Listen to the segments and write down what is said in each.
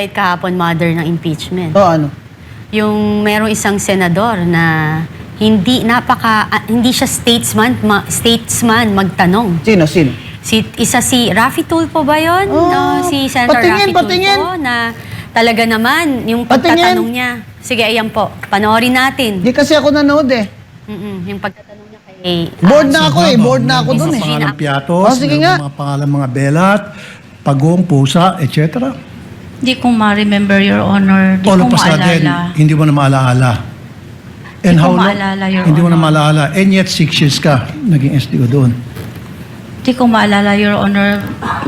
kahapon, mother ng impeachment. O ano? Yung merong isang senador na hindi siya statesman magtanong. Sino? Isa si Raffy Tulfo ba yun? Si Senator Raffy Tulfo na talaga naman yung pagtatanong niya. Sige, ayan po. Panoorin natin. Di kasi ako nanood eh. Yung pagtatanong niya kay... Board na ako eh. Board na ako dun eh. Pangalan Piatos, sige nga. mga pangalan mga belat, pagong, pusa, etc. Hindi ko ma-remember, Your Honor. Hindi All ko of a sudden, maalala. hindi mo na maalaala. And Hindi ko how long? maalala, Your Hindi mo na Honor. maalaala. And yet, 6 years ka naging SDO doon. Hindi ko maalala, Your Honor.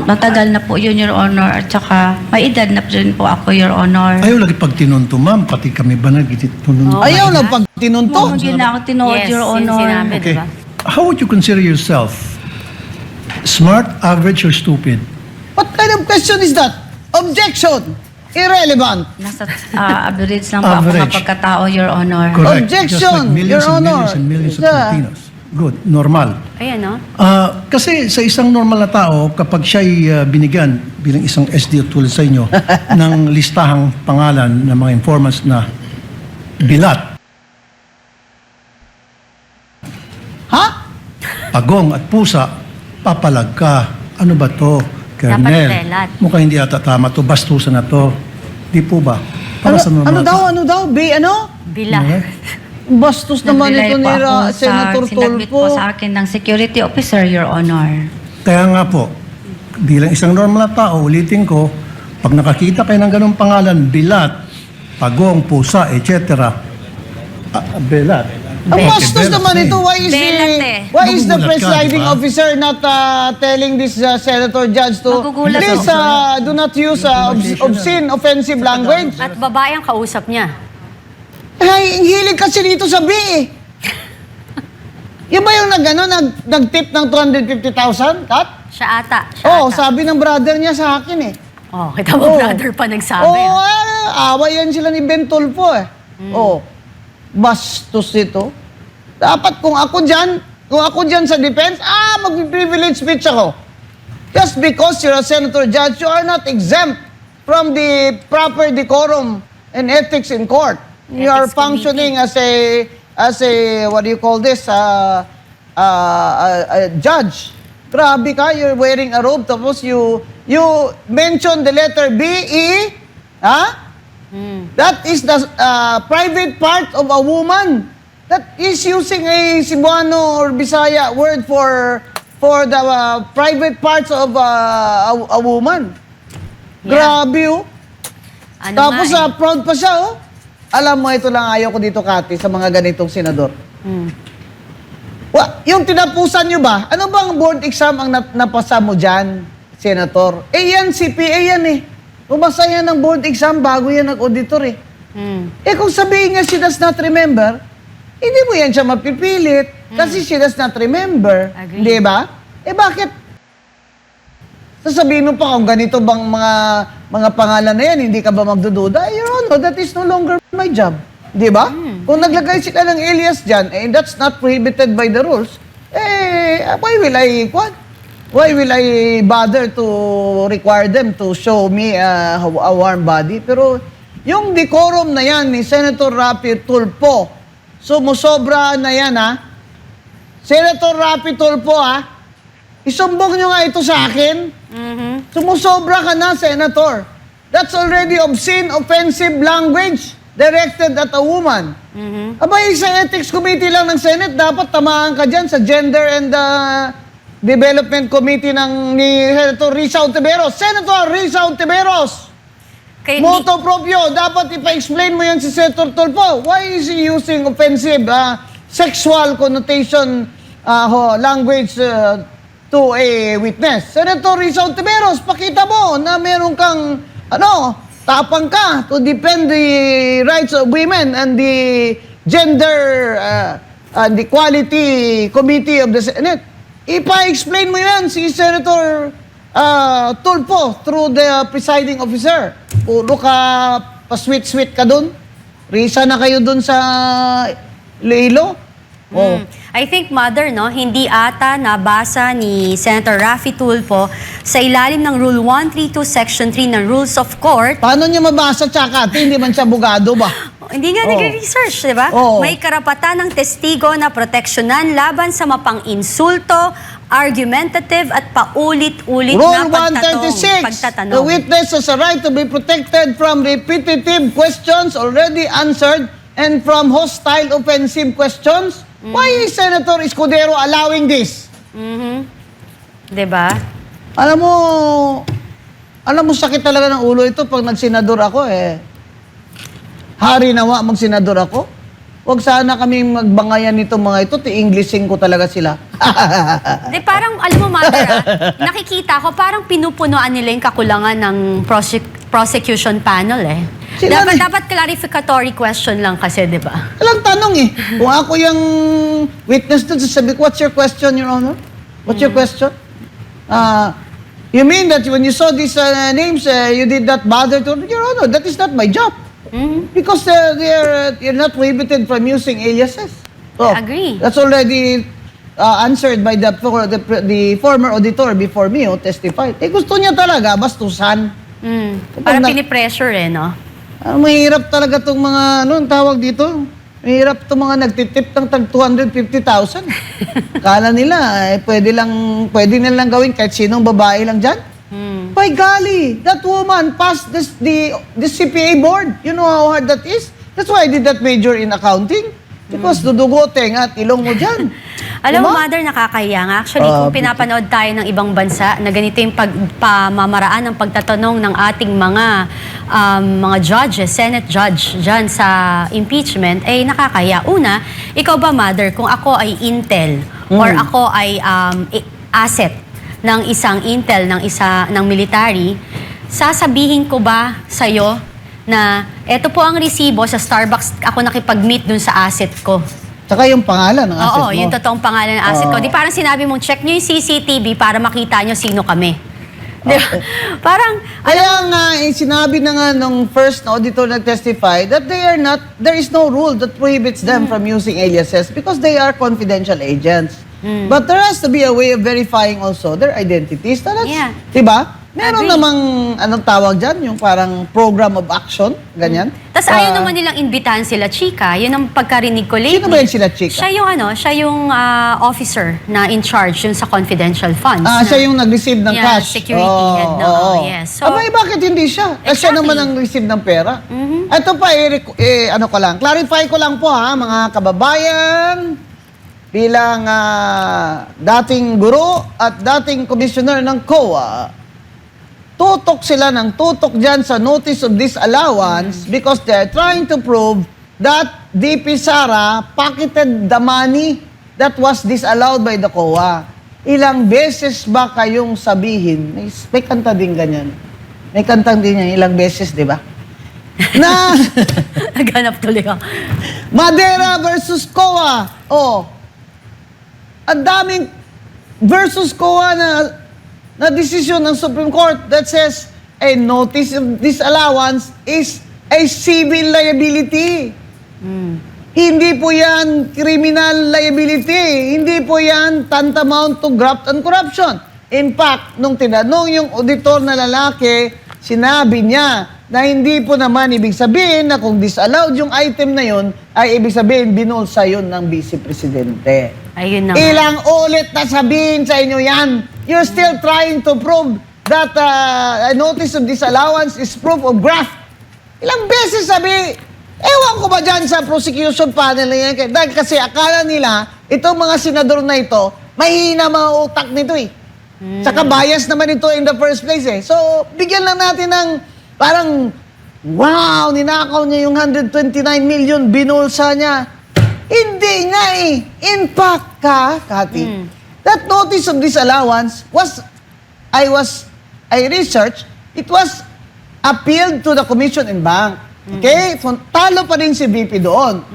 Matagal na po yun, Your Honor. At saka, may edad na rin po ako, Your Honor. Ayaw lagi pag tinunto, ma'am. Pati kami ba nagtitunto? Oh. Ayaw lang pag tinunto. Hindi na ako tinood, Yes, Your yun Honor. sinabi, Okay. diba? How would you consider yourself? Smart, average, or stupid? What kind of question is that? Objection! Irrelevant. Nasa average lang po ako Average. kapagkatao, Your Honor. Correct. Objection, Just like millions Your and Honor. millions and millions of Yeah. Filipinos. Good, normal. Ayan, no? Kasi sa isang normal na tao, kapag siya'y binigyan bilang isang SDO tulad sa inyo ng listahang pangalan ng mga informants na bilat, Ha? pagong at pusa, papalag ka. Ano ba to? Kernel. belat. Mukhang hindi ata tama to. Bastusan na to. Di po ba? Para sa normal na tao. Ano daw? Ano? Bila. Okay. Bastos naman Nag-rely ito ni po ako sa Senator sinadmit po Tulfo. sa akin ng security officer, Your Honor. Kaya nga po, bilang isang normal na tao, ulitin ko, pag nakakita kayo ng ganong pangalan, bilat, pagong, pusa, etc. Belat. Ang bastos Belat, naman eh. ito. Why is the Magugulat ka, presiding di ba? officer not telling this senator judge to Magugulat please ako. do not use obscene, offensive language? At babae ang kausap niya. Ay, ang hilig kasi dito sa B eh. Yan ba yung nag-tip ng 250,000, Kat? Siya ata. Oo, sabi ng brother niya sa akin eh. Oh, kita mo, Oo. brother pa nagsabi. Oo, away yan sila ni Ben Tulfo eh. Oo. Bastos ito. Dapat kung ako dyan sa defense, mag-privilege speech ako. Just because you're a senator judge, you are not exempt from the proper decorum and ethics in court. You are Ethics functioning as a what do you call this? A judge. Grabe ka, you're wearing a robe, tapos you mention the letter B, E, ha? That is the private part of a woman. That is using a Cebuano or Bisaya word for the private parts of a woman. Yeah. Grabe oh. Ano Tapos nga eh. proud pa siya oh. Alam mo, ito lang ayaw ko dito, Kati, sa mga ganitong senador. Yung tinapusan nyo ba? Ano bang board exam ang napasa mo dyan, senator? Yan, CPA yan eh. Umasa yan ng board exam bago yan nag-auditor eh. Kung sabihin niya she does not remember, hindi mo yan siya mapipilit kasi she does not remember. Agree. Di ba? Bakit? Sasabihin mo pa kung ganito bang mga pangalan na yan, hindi ka ba magdududa? Your Honor, that is no longer my job. Di ba? Kung naglagay sila ng alias dyan, that's not prohibited by the rules, why will I bother to require them to show me a warm body? Pero yung decorum na yan ni Senator Raffy Tulfo, sumusobra na yan ha. Senator Raffy Tulfo ha, isumbong nyo nga ito sa akin. Sumusobra ka na, Senator. That's already obscene, offensive language directed at a woman. Abay, sa Ethics Committee lang ng Senate, dapat tamaan ka dyan sa Gender and Development Committee ni Senator Risa Ontiveros. Senator Risa Ontiveros! Moto proprio, dapat ipa-explain mo yan si Senator Tulfo. Why is he using offensive, sexual connotation language to a witness? Senator Risa Ontiveros, pakita mo na meron kang, tapang ka to defend the rights of women and the Gender and Equality Committee of the Senate. Ipa-explain mo yan si Senator Tulfo through the presiding officer. Puro ka pa-sweet-sweet ka dun. Risa na kayo dun sa Iloilo. I think, Mother, no, hindi ata nabasa ni Senator Raffy Tulfo sa ilalim ng Rule 132, Section 3 ng Rules of Court. Paano niya mabasa, tsaka hindi man siya abogado ba? Hindi nga nag-research, di ba? Oo. May karapatan ng testigo na proteksyonan laban sa mapang-insulto, argumentative at paulit-ulit na Rule 136, pagtatanong. the witness has a right to be protected from repetitive questions already answered and from hostile offensive questions. Why is Senator Escudero allowing this? Di ba? Alam mo sakit talaga ng ulo ito pag nagsenador ako eh. Hari nawa magsenador ako. Huwag sana kami magbangayan nito mga ito, ti-Englishin ko talaga sila. Di parang, alam mo, Mother, nakikita ko parang pinupunuan nila yung kakulangan ng prosecution panel eh. Sila Dapat clarificatory question lang kasi, di ba? Walang tanong eh. Kung ako yung witness doon, sasabi ko, what's your question, Your Honor? What's your question? You mean that when you saw these names, you did not bother to... Your Honor, that is not my job. Because you're not prohibited from using aliases. So, I agree. That's already answered by the former auditor before me who testified. Eh gusto niya talaga, bastusan. Parang pinipressure eh, no? Mahirap talaga itong mga, ano ang tawag dito? Mahirap itong mga nagtitip ng tag 250,000. Kala nila, pwede nilang gawin kahit sinong babae lang dyan. By golly, that woman passed the CPA board. You know how hard that is? That's why I did that major in accounting. Because dudugote nga at ilong mo dyan. Alam mo, Diba? Mother, nakakahiya nga. Actually, kung pinapanood tayo ng ibang bansa na ganito yung pamamaraan ng pagtatanong ng ating mga judges, Senate judge dyan sa impeachment, ay nakakahiya. Una, ikaw ba, Mother, kung ako ay intel or ako ay asset ng isang intel, ng military, sasabihin ko ba sa'yo na eto po ang resibo sa Starbucks, ako nakipag-meet dun sa asset ko. Tsaka yung pangalan ng asset mo. Oo, yung totoong pangalan ng asset ko. Di parang sinabi mong check nyo yung CCTV para makita nyo sino kami. Di ba? Parang, Kaya nga, sinabi na nga nung first na auditor nag-testify that there is no rule that prohibits them from using aliases because they are confidential agents. But there has to be a way of verifying also their identities. Yeah. Diba? Meron Agree. namang, anong tawag dyan? Yung parang program of action, ganyan. tas ayaw naman nilang imbitahan sila, Chika. Yun ang pagkarinig ko lately. Sino ba yan sila, Chika? Siya yung officer na in charge yun sa confidential funds. Siya yung nag-receive ng Yeah, cash. security head na, yes. So, Abay, bakit hindi siya? Kasi siya Exactly. naman ang receive ng pera. Ito pa, ano ko lang, clarify ko lang po ha, mga kababayan, bilang dating guro at dating commissioner ng COA, tutok sila ng tutok dyan sa notice of disallowance because they're trying to prove that DP Sara pocketed the money that was disallowed by the COA. Ilang beses ba kayong sabihin? May kanta din ganyan. May kantang din yan, ilang beses, di ba? Na naghanap tuloy ako. Madera versus COA. Ang daming versus COA na desisyon ng Supreme Court that says a notice of disallowance is a civil liability. Hindi po yan criminal liability. Hindi po yan tantamount to graft and corruption. In fact, nung tinanong yung auditor na lalaki, sinabi niya na hindi po naman ibig sabihin na kung disallowed yung item na yun, ay ibig sabihin binulsa yun ng Vice Presidente. Ayun na. Ilang ulit na sabihin sa inyo yan. You're still trying to prove that a notice of disallowance is proof of graft. Ilang beses sabi, ewan ko ba dyan sa prosecution panel na yan? Dahil kasi akala nila, itong mga senador na ito, mahina mga utak nito eh. Saka bias naman ito in the first place eh. So, bigyan lang natin ng parang, wow, ninakaw niya yung 129 million, binulsa niya. Hindi nga eh. In fact, Kati, that notice of disallowance I researched, it was appealed to the Commission and Bank. Okay? So, talo pa rin si VP doon.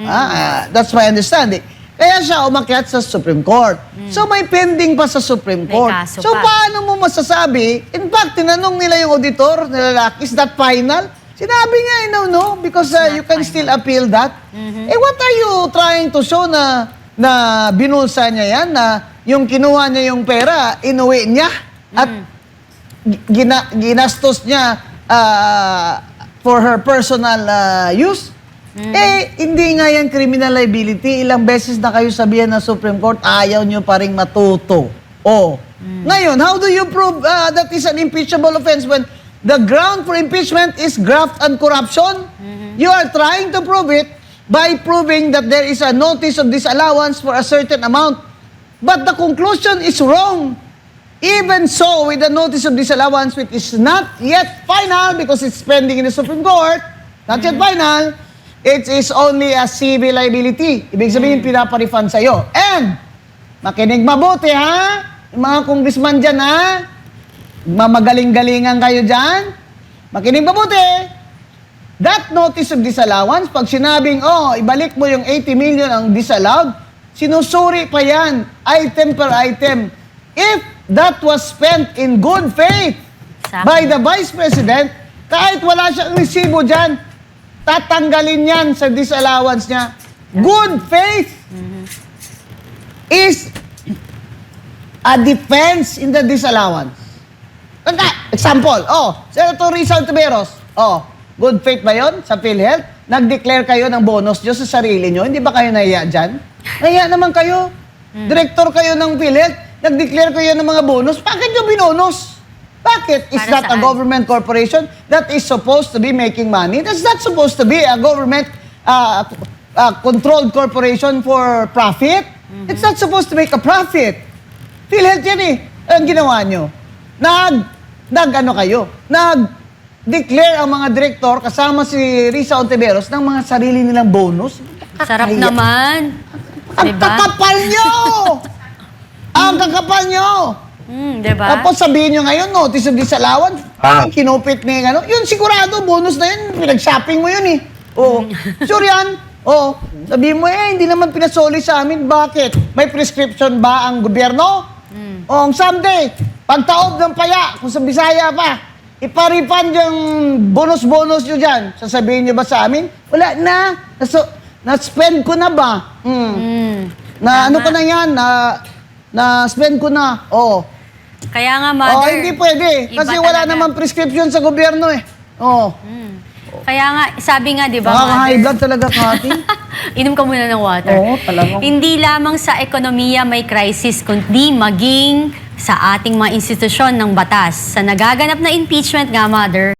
That's my understanding. Kaya siya umakyat sa Supreme Court. So, may pending pa sa Supreme Court. kaso So, pa. paano mo masasabi? In fact, tinanong nila yung auditor na lalaki, is that final? Sinabi niya, no, because you can still appeal that. What are you trying to show na na binulsa niya yan, na yung kinuha niya yung pera, inuwi niya at ginastos niya for her personal use. Hindi nga yan criminal liability. Ilang beses na kayo sabihan ng Supreme Court, ayaw nyo pa rin matuto. Ngayon, how do you prove that is an impeachable offense when the ground for impeachment is graft and corruption? You are trying to prove it by proving that there is a notice of disallowance for a certain amount. But the conclusion is wrong. Even so, with the notice of disallowance, which is not yet final because it's pending in the Supreme Court, not yet final, it is only a civil liability. Ibig sabihin, pinapa-refund sa'yo. And, makinig mabuti ha, yung mga congressman dyan ha, mamagaling-galingan kayo dyan, makinig mabuti. That notice of disallowance, pag sinabing, ibalik mo yung 80 million ang disallowed, sinusuri pa yan, item per item. If that was spent in good faith by the Vice President, kahit wala siyang resibo dyan, tatanggalin yan sa disallowance niya. Good faith is a defense in the disallowance. Example, Senator Risa Ontiveros, good faith ba yun sa PhilHealth? Nag-declare kayo ng bonus nyo sa sarili nyo. Hindi ba kayo nahiya dyan? Nahiya naman kayo. Director kayo ng PhilHealth. Nag-declare kayo ng mga bonus. Bakit nyo binonus? Bakit? Is Para that a saan? government corporation that is supposed to be making money? That's not supposed to be a government controlled corporation for profit. It's not supposed to make a profit. PhilHealth yan eh. Ang ginawa nyo. Nag-declare ang mga direktor kasama si Risa Ontiveros ng mga sarili nilang bonus. Sarap Kaya- naman. Ang Diba? kakapal nyo! Ang kakapal nyo! Diba? Tapos sabihin nyo ngayon, notice of disallowance, kinupit ni yun sigurado, bonus na yun, pinag-shopping mo yun eh. Sure yan. Sabihin mo, hindi naman pinasoli sa amin. Bakit? May prescription ba ang gobyerno? Someday, pagtaob ng paya, kung sa Bisaya pa, iparifund yung bonus-bonus nyo dyan. Sasabihin nyo ba sa amin? Wala na. Na-spend ko na ba? Ano ko na yan? Na-spend ko na. Kaya nga, Mother. Hindi pwede. iba Kasi wala talaga. naman prescription sa gobyerno eh. Kaya nga, sabi nga, di ba, Nakaka-high blood talaga, Kati. Inom ka muna ng water. Oo, talaga. Hindi lamang sa ekonomiya may crisis, kundi maging sa ating mga institusyon ng batas. Sa nagaganap na impeachment nga, Mother,